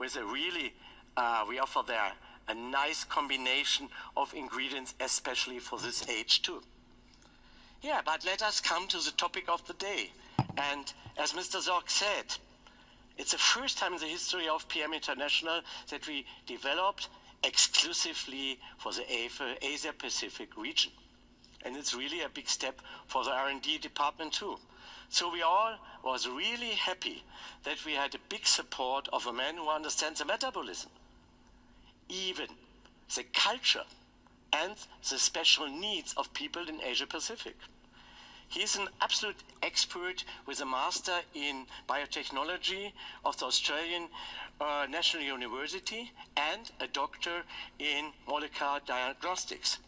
with a really, we offer there a nice combination of ingredients, especially for this age too. Yeah, but let us come to the topic of the day. And as Mr. Zorc said, it's the first time in the history of PM International that we developed exclusively for the Asia-Pacific region. And it's really a big step for the R&D department too. So we all was really happy that we had a big support of a man who understands the metabolism, even the culture and the special needs of people in Asia-Pacific. He's an absolute expert with a master in biotechnology of the Australian National University and a doctor in molecular diagnostics.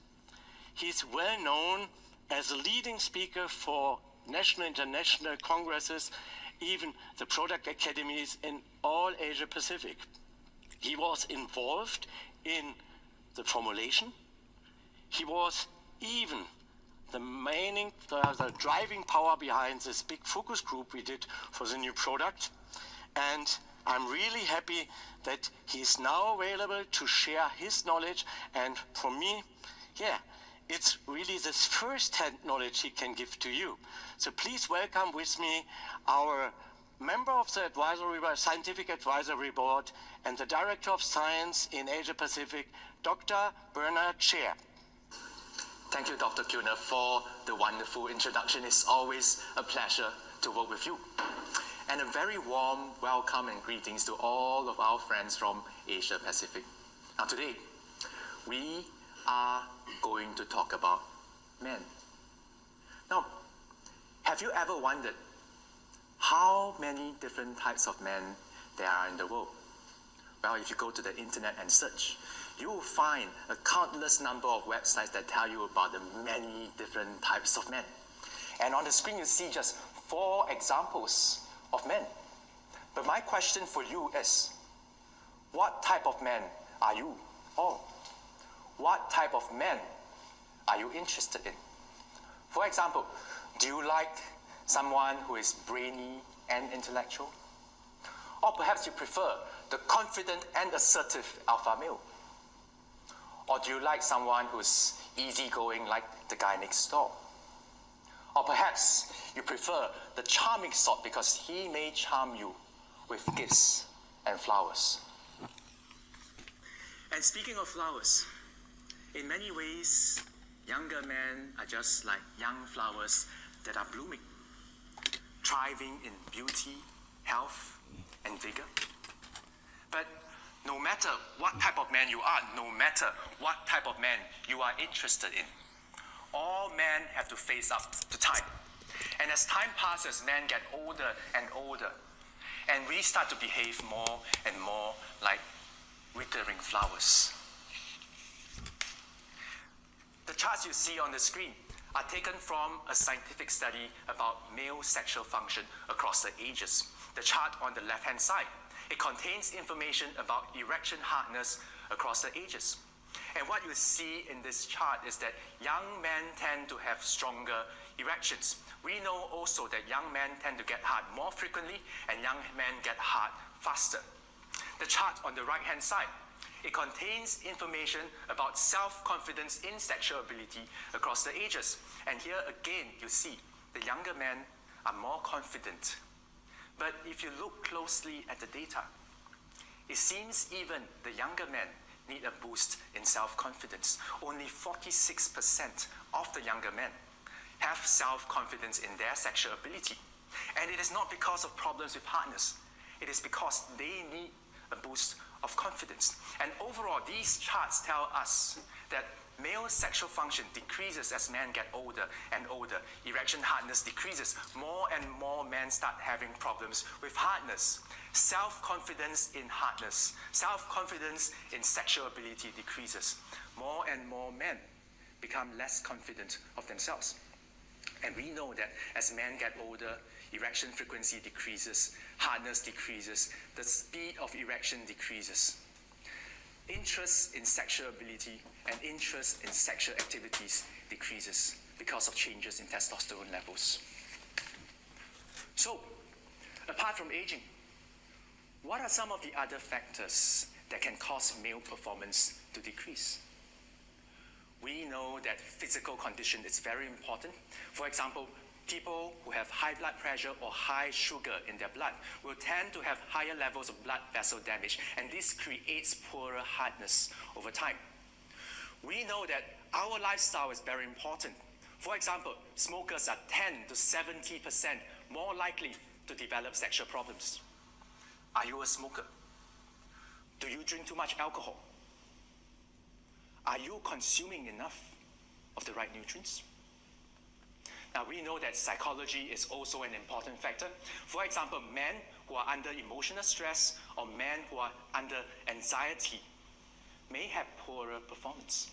He's well known as a leading speaker for national international congresses, even the product academies in all Asia Pacific. He was involved in the formulation. He was even the driving power behind this big focus group we did for the new product. And I'm really happy that he's now available to share his knowledge. And for me, yeah, it's really this first-hand knowledge he can give to you. So please welcome with me our member of the Scientific Advisory Board and the Director of Science in Asia Pacific, Dr. Bernard Chair. Thank you, Dr. Kuhner, for the wonderful introduction. It's always a pleasure to work with you. And a very warm welcome and greetings to all of our friends from Asia Pacific. Now today, we are going to talk about men. Now, have you ever wondered how many different types of men there are in the world? Well, if you go to the internet and search, you will find a countless number of websites that tell you about the many different types of men. And on the screen, you see just 4 examples of men. But my question for you is, what type of man are you? Or what type of men are you interested in? For example, do you like someone who is brainy and intellectual? Or perhaps you prefer the confident and assertive alpha male? Or do you like someone who's easygoing like the guy next door? Or perhaps you prefer the charming sort because he may charm you with gifts and flowers. And speaking of flowers, in many ways, younger men are just like young flowers that are blooming, thriving in beauty, health, and vigor. But no matter what type of man you are, no matter what type of man you are interested in, all men have to face up to time. And as time passes, men get older and older, and we start to behave more and more like withering flowers. The charts you see on the screen are taken from a scientific study about male sexual function across the ages. The chart on the left-hand side, it contains information about erection hardness across the ages. And what you see in this chart is that young men tend to have stronger erections. We know also that young men tend to get hard more frequently and young men get hard faster. The chart on the right-hand side, it contains information about self-confidence in sexual ability across the ages. And here again, you see the younger men are more confident. But if you look closely at the data, it seems even the younger men need a boost in self-confidence. Only 46% of the younger men have self-confidence in their sexual ability. And it is not because of problems with hardness. It is because they need a boost of confidence. And overall, these charts tell us that male sexual function decreases as men get older and older. Erection hardness decreases. More and more men start having problems with hardness. Self-confidence in hardness, self-confidence in sexual ability decreases. More and more men become less confident of themselves. And we know that as men get older, erection frequency decreases, hardness decreases, the speed of erection decreases. Interest in sexual ability and interest in sexual activities decreases because of changes in testosterone levels. So, apart from aging, What are some of the other factors that can cause male performance to decrease? We know that physical condition is very important. For example, people who have high blood pressure or high sugar in their blood will tend to have higher levels of blood vessel damage, and this creates poorer hardness over time. We know that our lifestyle is very important. For example, smokers are 10 to 70% more likely to develop sexual problems. Are you a smoker? Do you drink too much alcohol? Are you consuming enough of the right nutrients? Now, we know that psychology is also an important factor. For example, men who are under emotional stress or men who are under anxiety may have poorer performance.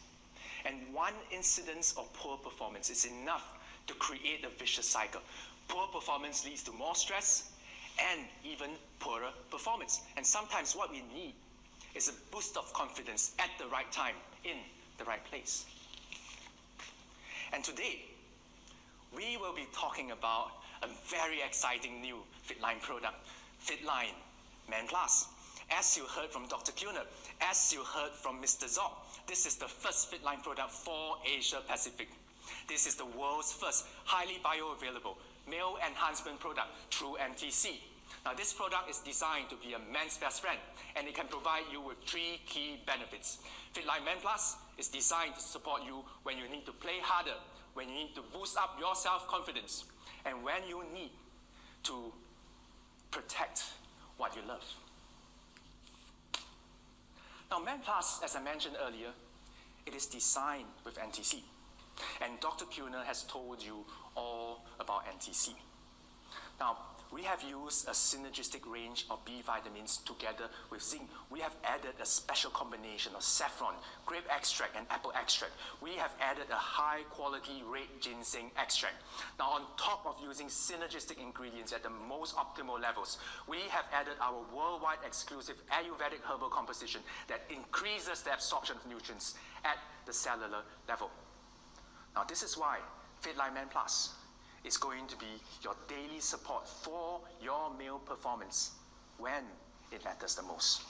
And one incidence of poor performance is enough to create a vicious cycle. Poor performance leads to more stress and even poorer performance. And sometimes what we need is a boost of confidence at the right time, in the right place. And today, we will be talking about a very exciting new Fitline product, Fitline Men Plus. As you heard from Dr. Kuhner, as you heard from Mr. Zoc, this is the first Fitline product for Asia Pacific. This is the world's first highly bioavailable male enhancement product through MTC. Now, this product is designed to be a man's best friend, and it can provide you with 3 key benefits. Fitline Men Plus is designed to support you when you need to play harder, when you need to boost up your self-confidence, and when you need to protect what you love. Now, Men Plus, as I mentioned earlier, it is designed with NTC. And Dr. Kuhner has told you all about NTC. Now, we have used a synergistic range of B vitamins together with zinc. We have added a special combination of saffron, grape extract, and apple extract. We have added a high-quality red ginseng extract. Now, on top of using synergistic ingredients at the most optimal levels, we have added our worldwide exclusive Ayurvedic herbal composition that increases the absorption of nutrients at the cellular level. Now, this is why Fitline Men Plus is going to be your daily support for your male performance when it matters the most.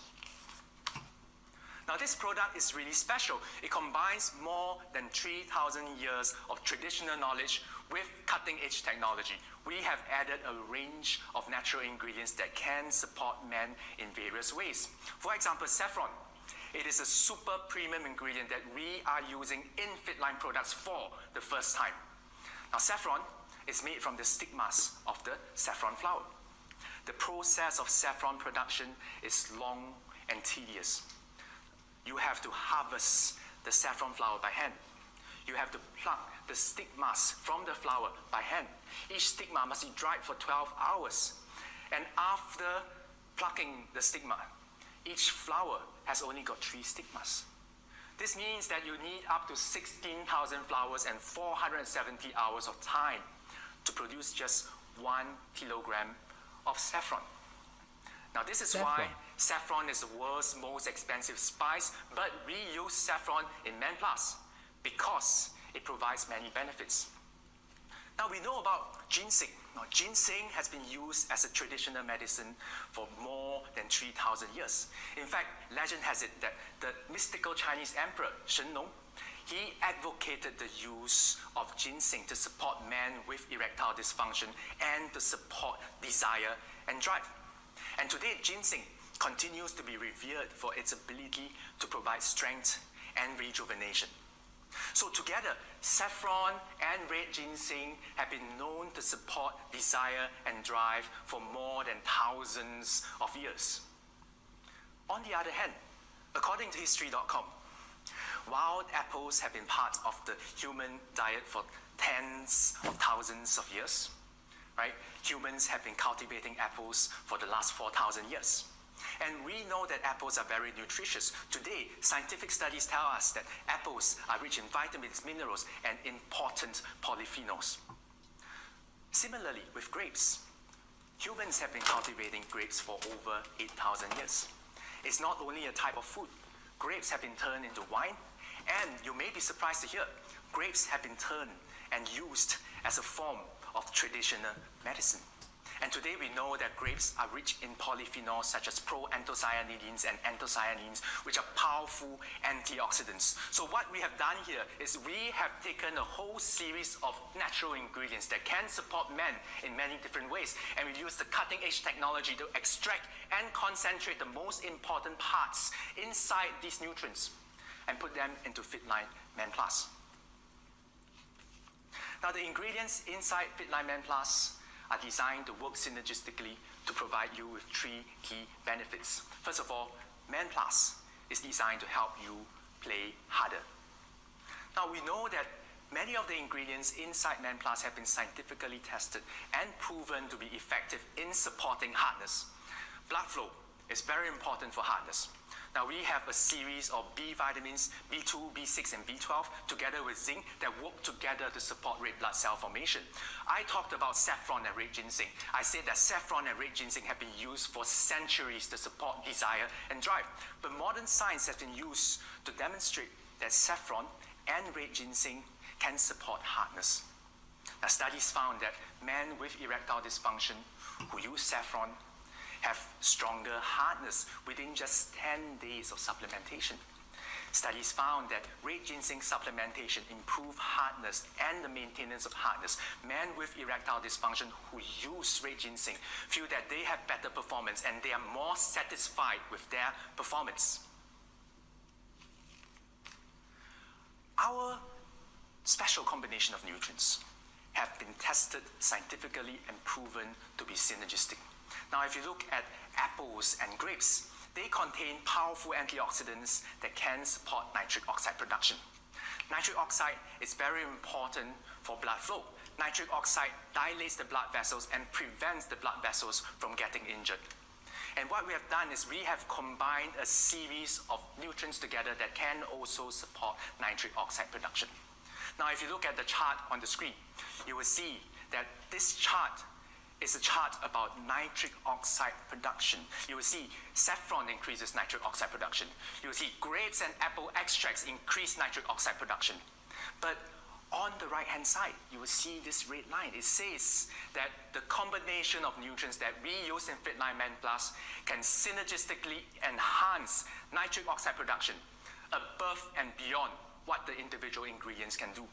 Now, this product is really special. It combines more than 3,000 years of traditional knowledge with cutting-edge technology. We have added a range of natural ingredients that can support men in various ways. For example, saffron. It is a super premium ingredient that we are using in Fitline products for the first time. Now, saffron is made from the stigmas of the saffron flower. The process of saffron production is long and tedious. You have to harvest the saffron flower by hand. You have to pluck the stigmas from the flower by hand. Each stigma must be dried for 12 hours. And after plucking the stigma, each flower has only got 3 stigmas. This means that you need up to 16,000 flowers and 470 hours of time to produce just 1 kilogram of saffron. Now, this is why saffron is the world's most expensive spice, but we use saffron in Men Plus because it provides many benefits. Now, we know about ginseng. Now, ginseng has been used as a traditional medicine for more than 3,000 years. In fact, legend has it that the mystical Chinese emperor, Shen-nuang, he advocated the use of ginseng to support men with erectile dysfunction and to support desire and drive. And today, ginseng continues to be revered for its ability to provide strength and rejuvenation. So together, saffron and red ginseng have been known to support desire and drive for more than thousands of years. On the other hand, according to history.com, wild apples have been part of the human diet for tens of thousands of years, right? Humans have been cultivating apples for the last 4,000 years. And we know that apples are very nutritious. Today, scientific studies tell us that apples are rich in vitamins, minerals, and important polyphenols. Similarly, with grapes, humans have been cultivating grapes for over 8,000 years. It's not only a type of food. Grapes have been turned into wine, and you may be surprised to hear, grapes have been turned and used as a form of traditional medicine. And today we know that grapes are rich in polyphenols such as proanthocyanidins and anthocyanins, which are powerful antioxidants. So what we have done here is we have taken a whole series of natural ingredients that can support men in many different ways, and we use the cutting-edge technology to extract and concentrate the most important parts inside these nutrients and put them into Fitline Men Plus. Now, the ingredients inside Fitline Men Plus are designed to work synergistically to provide you with 3 key benefits. First of all, Men Plus is designed to help you play harder. Now, we know that many of the ingredients inside Men Plus have been scientifically tested and proven to be effective in supporting hardness. Blood flow is very important for hardness. Now, we have a series of B vitamins, B2, B6, and B12, together with zinc, that work together to support red blood cell formation. I talked about saffron and red ginseng. I said that saffron and red ginseng have been used for centuries to support desire and drive. But modern science has been used to demonstrate that saffron and red ginseng can support hardness. Now, studies found that men with erectile dysfunction who use saffron have stronger hardness within just 10 days of supplementation. Studies found that red ginseng supplementation improve hardness and the maintenance of hardness. Men with erectile dysfunction who use red ginseng feel that they have better performance and they are more satisfied with their performance. Our special combination of nutrients have been tested scientifically and proven to be synergistic. Now, if you look at apples and grapes, they contain powerful antioxidants that can support nitric oxide production. Nitric oxide is very important for blood flow. Nitric oxide dilates the blood vessels and prevents the blood vessels from getting injured. And what we have done is we have combined a series of nutrients together that can also support nitric oxide production. Now, if you look at the chart on the screen, you will see that this chart is a chart about nitric oxide production. You will see saffron increases nitric oxide production. You will see grapes and apple extracts increase nitric oxide production. But on the right-hand side, you will see this red line. It says that the combination of nutrients that we use in Fitline Men Plus can synergistically enhance nitric oxide production above and beyond what the individual ingredients can do.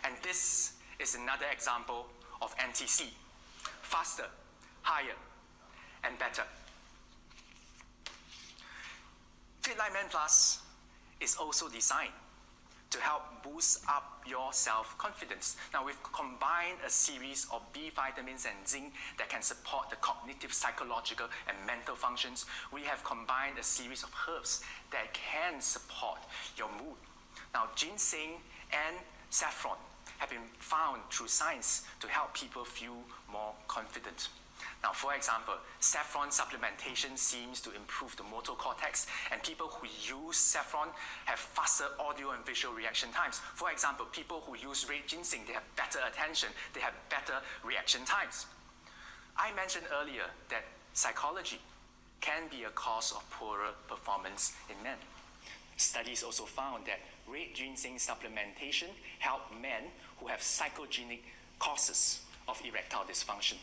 And this is another example of NTC. Faster, higher, and better. Fitline Men Plus is also designed to help boost up your self-confidence. Now, we've combined a series of B vitamins and zinc that can support the cognitive, psychological, and mental functions. We have combined a series of herbs that can support your mood. Now, ginseng and saffron have been found through science to help people feel more confident. Now, for example, saffron supplementation seems to improve the motor cortex, and people who use saffron have faster audio and visual reaction times. For example, people who use red ginseng, they have better attention, they have better reaction times. I mentioned earlier that psychology can be a cause of poorer performance in men. Studies also found that red ginseng supplementation help men who have psychogenic causes of erectile dysfunction.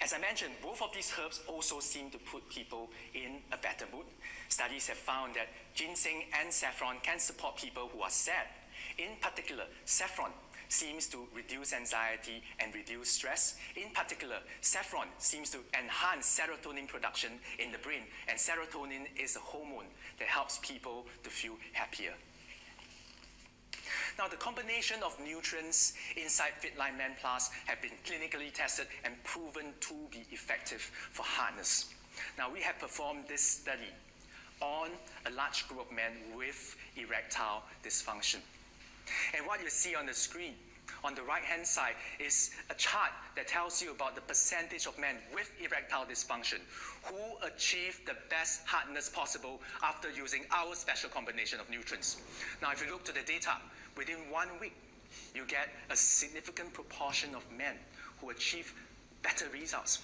As I mentioned, both of these herbs also seem to put people in a better mood. Studies have found that ginseng and saffron can support people who are sad. In particular, saffron seems to reduce anxiety and reduce stress. In particular, saffron seems to enhance serotonin production in the brain, and serotonin is a hormone that helps people to feel happier. Now, the combination of nutrients inside Fitline Men Plus have been clinically tested and proven to be effective for hardness. Now, we have performed this study on a large group of men with erectile dysfunction. And what you see on the screen on the right-hand side is a chart that tells you about the percentage of men with erectile dysfunction who achieve the best hardness possible after using our special combination of nutrients. Now, if you look to the data, within 1 week, you get a significant proportion of men who achieve better results.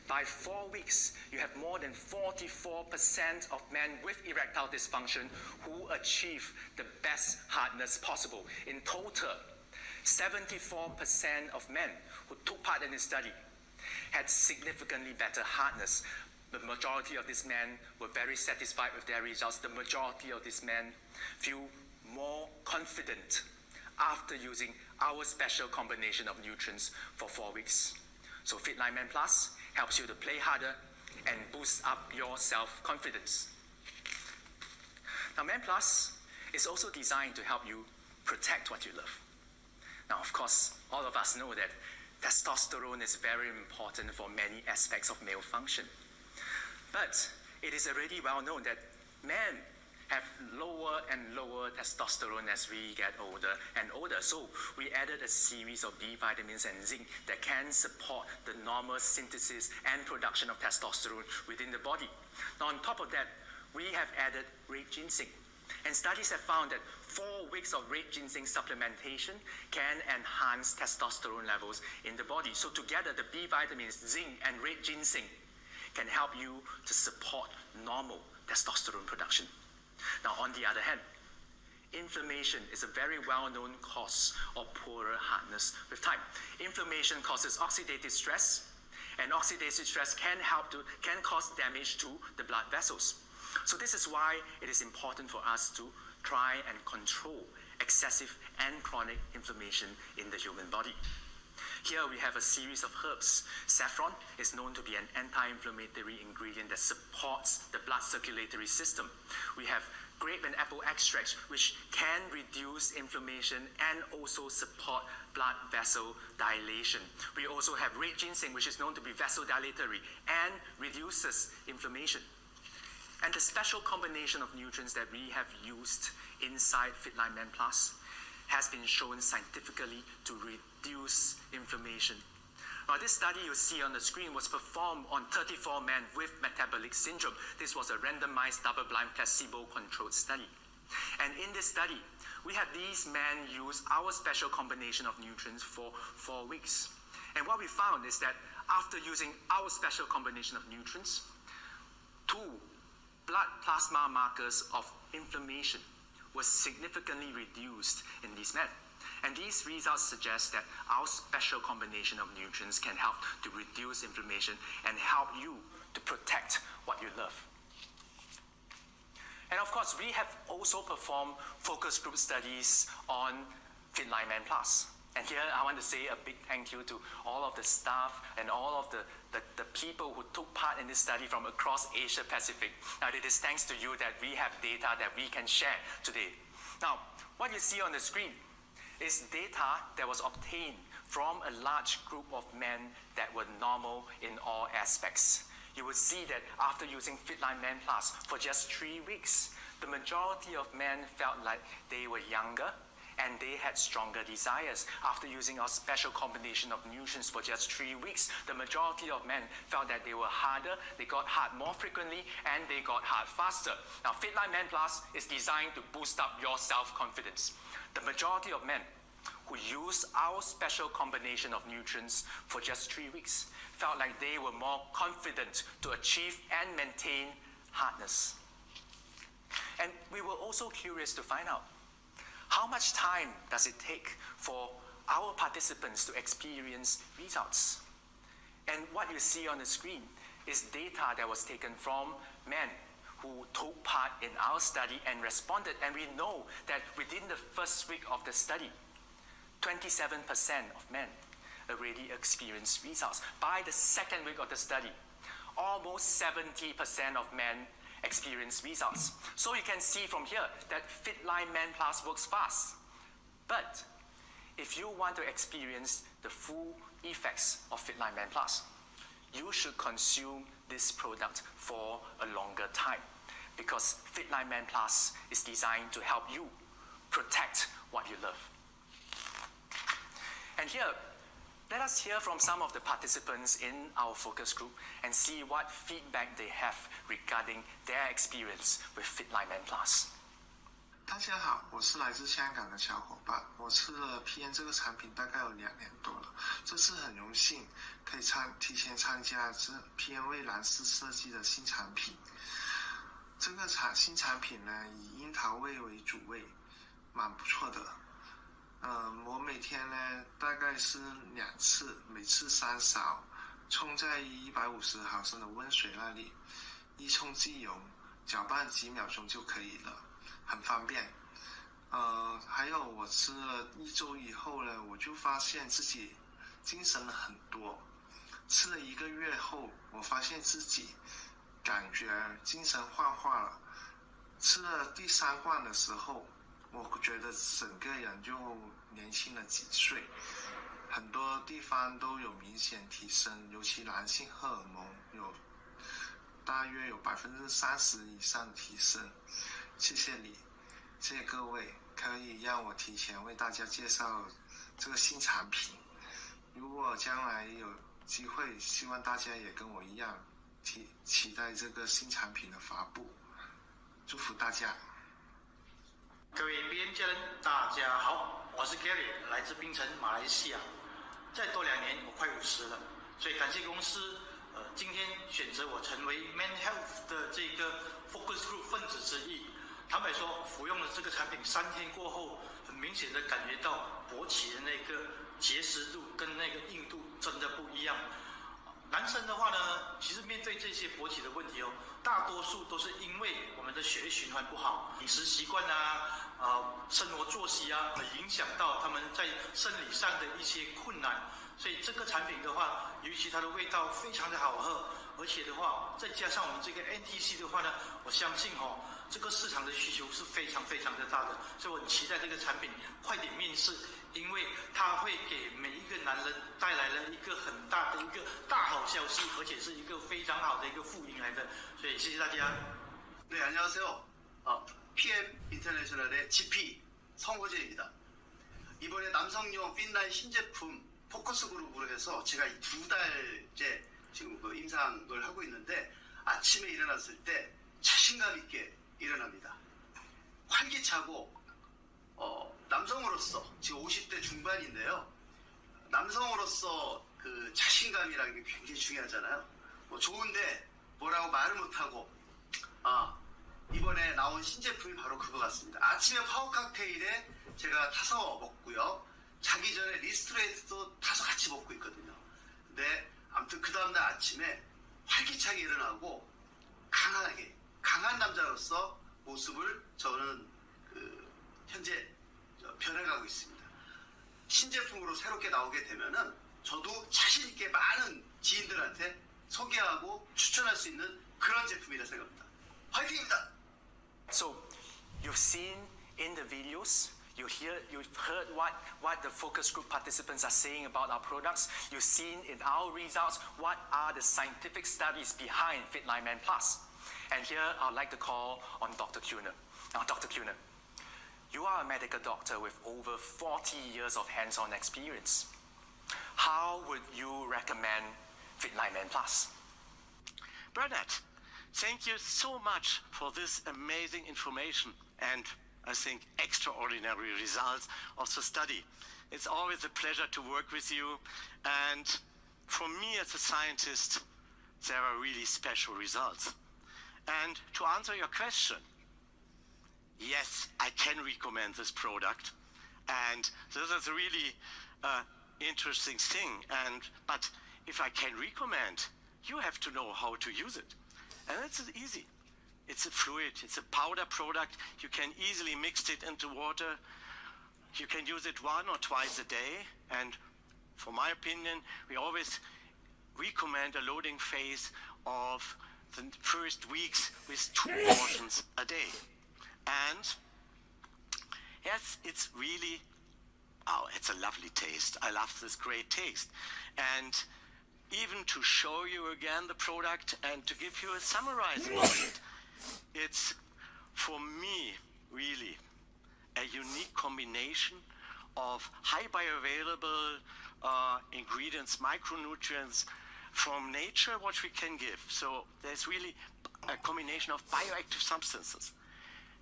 By 4 weeks, you have more than 44% of men with erectile dysfunction who achieve the best hardness possible. In total, 74% of men who took part in this study had significantly better hardness. The majority of these men were very satisfied with their results. The majority of these men feel more confident after using our special combination of nutrients for 4 weeks. So Fitline Men Plus helps you to play harder and boost up your self-confidence. Now, Men Plus is also designed to help you protect what you love. Now, of course, all of us know that testosterone is very important for many aspects of male function. But it is already well known that men have lower and lower testosterone as we get older and older. So we added a series of B vitamins and zinc that can support the normal synthesis and production of testosterone within the body. Now, on top of that, we have added red ginseng. And studies have found that 4 weeks of red ginseng supplementation can enhance testosterone levels in the body. So together, the B vitamins, zinc, and red ginseng can help you to support normal testosterone production. Now, on the other hand, inflammation is a very well-known cause of poorer hardness with time. Inflammation causes oxidative stress, and oxidative stress can cause damage to the blood vessels. So this is why it is important for us to try and control excessive and chronic inflammation in the human body. Here we have a series of herbs. Saffron is known to be an anti-inflammatory ingredient that supports the blood circulatory system. We have grape and apple extracts, which can reduce inflammation and also support blood vessel dilation. We also have red ginseng, which is known to be vasodilatory and reduces inflammation. And the special combination of nutrients that we have used inside Fitline Men Plus has been shown scientifically to reduce inflammation. Now, this study you see on the screen was performed on 34 men with metabolic syndrome. This was a randomized, double-blind, placebo-controlled study. And in this study, we had these men use our special combination of nutrients for 4 weeks. And what we found is that after using our special combination of nutrients, 2 blood plasma markers of inflammation was significantly reduced in these men. And these results suggest that our special combination of nutrients can help to reduce inflammation and help you to protect what you love. And of course, we have also performed focus group studies on Fitline Men Plus. And here I want to say a big thank you to all of the staff and all of the people who took part in this study from across Asia Pacific. Now, it is thanks to you that we have data that we can share today. Now, what you see on the screen is data that was obtained from a large group of men that were normal in all aspects. You will see that after using Fitline Men Plus for just 3 weeks, the majority of men felt like they were younger and they had stronger desires. After using our special combination of nutrients for just 3 weeks, the majority of men felt that they were harder, they got hard more frequently, and they got hard faster. Now, Fitline Men Plus is designed to boost up your self-confidence. The majority of men who used our special combination of nutrients for just 3 weeks felt like they were more confident to achieve and maintain hardness. And we were also curious to find out, how much time does it take for our participants to experience results? And what you see on the screen is data that was taken from men who took part in our study and responded. And we know that within the first week of the study, 27% of men already experienced results. By the second week of the study, almost 70% of men experience results. So you can see from here that Fitline Men Plus works fast. But if you want to experience the full effects of Fitline Men Plus, you should consume this product for a longer time, because Fitline Men Plus is designed to help you protect what you love. And here, let us hear from some of the participants in our focus group and see what feedback they have regarding their experience with Fitline Men Plus. 大家好，我是来自香港的小伙伴。我吃了 PM 这个产品大概有2年多了，这次很荣幸可以提前参加这 PM 为蓝氏设计的新产品。这个新产品呢，以樱桃味为主味，蛮不错的。我每天呢大概是2次，每次3勺，冲在150毫升的温水那里，一冲即溶，搅拌几秒钟就可以了，很方便。还有我吃了1周以后呢，我就发现自己精神了很多。吃了1个月后，我发现自己感觉精神焕发了。吃了第3罐的时候，我觉得整个人就年轻了几岁，很多地方都有明显提升，尤其男性荷尔蒙大约有30%以上的提升。谢谢你，谢谢各位，可以让我提前为大家介绍这个新产品。如果将来有机会，希望大家也跟我一样期待这个新产品的发布。祝福大家。各位 BM 家人，大家好，我是 Gary， 来自槟城，马来西亚。再多2年，我快50了，所以感谢公司，今天选择我成为 Men Health 的这个 Focus Group 分子之一。坦白说，服用了这个产品3天过后，很明显的感觉到勃起的那个结实度跟那个硬度真的不一样。男生的话呢，其实面对这些勃起的问题大多数都是因为我们的血液循环不好，饮食习惯生活作息而影响到他们在生理上的一些困难。所以这个产品的话，尤其它的味道非常的好喝，而且的话，再加上我们这个 NTC 的话呢，我相信这个市场的需求是非常非常的大的，所以我很期待这个产品快点面世，因为它会给每一个男人带来了一个很大的一个大好消息，而且是一个非常好的一个福音来的，所以谢谢大家。네, 안녕하세요. PM 인터내셔널의 GP 성호재입니다. 이번에 남성용 핀라인 신제품 포커스 그룹으로 해서 제가 2달째 지금 임상을 하고 있는데 아침에 일어났을 때 자신감 있게 일어납니다. 활기차고 남성으로서 지금 50대 중반인데요. 남성으로서 그 자신감이라는 게 굉장히 중요하잖아요. 좋은데 뭐라고 말을 못하고 이번에 나온 신제품이 바로 그거 같습니다. 아침에 파워 칵테일에 제가 타서 먹고요. 자기 전에 리스트레이트도 타서 같이 먹고 있거든요. 근데 아무튼 그 다음날 아침에 활기차게 일어나고 강한 남자로서 모습을 저는 현재 변해가고 있습니다. 신제품으로 새롭게 나오게 되면은 저도 자신 있게 많은 지인들한테 소개하고 추천할 수 있는 그런 제품이라 생각합니다. 화이팅입니다. So, you've seen in the videos, you've heard what the focus group participants are saying about our products. You've seen in our results what are the scientific studies behind Fitline Men Plus. And here I'd like to call on Dr. Kuhner. Now, Dr. Kuhner, you are a medical doctor with over 40 years of hands-on experience. How would you recommend Fitline Men Plus? Bernard, thank you so much for this amazing information and I think extraordinary results of the study. It's always a pleasure to work with you, and for me as a scientist, there are really special results. And to answer your question, yes, I can recommend this product, and this is a really interesting thing. But if I can recommend, you have to know how to use it, and it's easy. It's a fluid, it's a powder product. You can easily mix it into water. You can use it 1 or twice a day. And for my opinion, we always recommend a loading phase of the first weeks with 2 portions a day. And yes, it's really, it's a lovely taste. I love this great taste. And even to show you again the product and to give you a summarize about it, it's, for me, really a unique combination of high bioavailable ingredients, micronutrients from nature, what we can give. So there's really a combination of bioactive substances.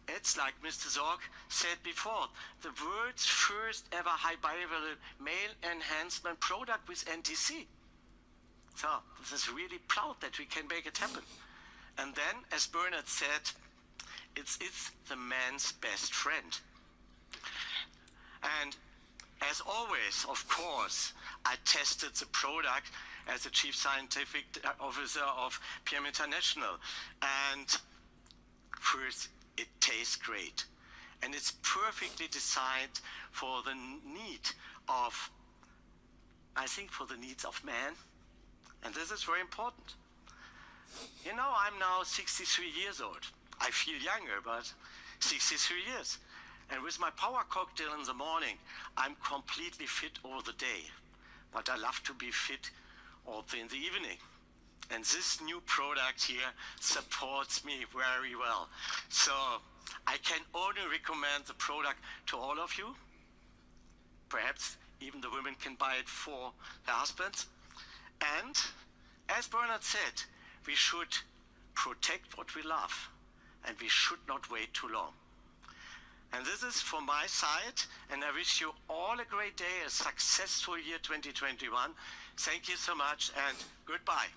It's like Mr. Zorg said before, the world's first ever high bioavailable male enhancement product with NTC. So this is really proud that we can make it happen. And then, as Bernard said, it's the man's best friend. And As always, of course, I tested the product as the Chief Scientific Officer of PMI International. And first, it tastes great. And it's perfectly designed for the need of, I think, for the needs of man. And this is very important. You know, I'm now 63 years old. I feel younger, but 63 years. And with my power cocktail in the morning, I'm completely fit all the day. But I love to be fit also in the evening. And this new product here supports me very well. So I can only recommend the product to all of you. Perhaps even the women can buy it for their husbands. And as Bernard said, we should protect what we love, and we should not wait too long. And this is from my side, and I wish you all a great day, a successful year 2021. Thank you so much, and goodbye.